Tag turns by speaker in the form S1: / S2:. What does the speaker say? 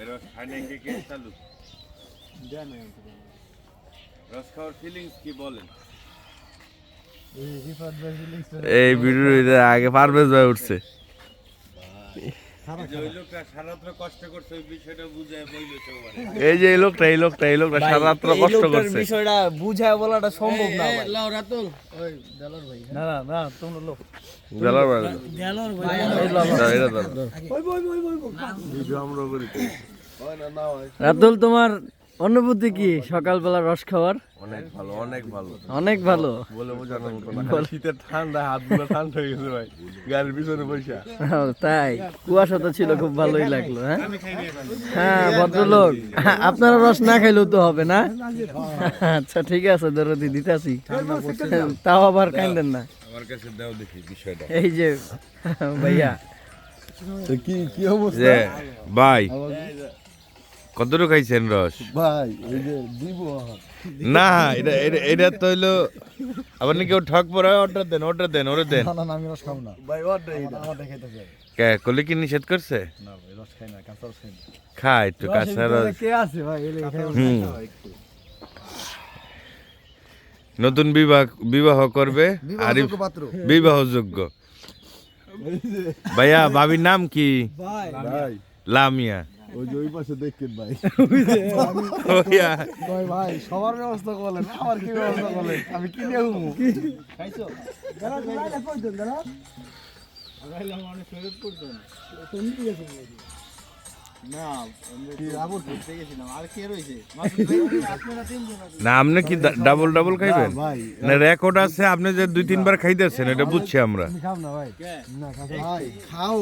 S1: রস খানে কে চালু রস খাওয়ার ফিলিংস কি বলেন?
S2: এই ভিডিওর আগে পারভেজ ভাই উঠছে।
S1: ওই লোকটা সারাত্র কষ্ট করছে ওই বিষয়টা বুঝায় বইলো সবাই।
S2: এই যে এই লোকটা সারা রাত কষ্ট করছে।
S3: বিষয়টা বুঝায় বলাটা সম্ভব না ভাই। লাও রাতুল ওই দেলার ভাই। না তোমরা লোক।
S2: দেলার ভাই।
S3: দেলার ভাই।
S2: এটা ধর।
S1: ভিডিও আমরা করি।
S3: রাতুল তোমার অনুভূতি কি সকালবেলা রস খাওয়ার?
S2: অনেক ভালো, অনেক ভালো।
S3: অনেক ভালো।
S2: বলে বোঝানোর মতো না। শীতের ঠান্ডা, হাতগুলো ঠান্ডা হয়ে গেছে ভাই। গাড়ির পিছনে বসে।
S3: তাই কুয়াশা তো ছিল, খুব ভালোই লাগলো। হ্যাঁ ভদ্রলোক, আপনারা রস না খাইলেও তো হবে না। আচ্ছা ঠিক আছে, দরদি দিতেছি, তাও আবার কাইন্দেন না।
S1: আমার কাছে দাও দেখি বিষয়টা।
S3: এই যে ভাইয়া
S2: কি অবস্থা ভাই? কতটুকু খাইছেন রস
S4: ভাই? এই যে দিব
S2: না, এটা তো হইলো আবার নাকি কেউ ঠক পড়ে। অর্ডার দেন ওরে দেন।
S4: না আমি রস খাবো না ভাই। আমার দেখাইতে চাই
S2: কে কলি কি নিষেধ করছে?
S4: না ভাই, রস খাই না, কাঁচা রস খাই না।
S2: খাই একটু কাঁচা রস।
S4: কে আছে ভাই?
S2: নতুন বিবাহ করবে আর
S4: পাত্র
S2: বিবাহযোগ্য। ভাইয়া বাবির নাম কি?
S4: ভাই
S2: লামিয়া।
S4: ওই যে ওই পাশে দেখেন ভাই।
S2: ওইয়া,
S4: ভাই সবার ব্যবস্থা করলেন, আমার কি ব্যবস্থা করলেন? আমি কি নিয়ে ঘুমু? খাইছো
S2: না আপনি কি ডাবল খাইবেন?
S4: ভাই
S2: না রেকর্ড আছে, আপনি যে 2-3 বার খাইতেছেন, এটা বুঝছি আমরা।
S4: খাম না ভাই, না ভাই খাও।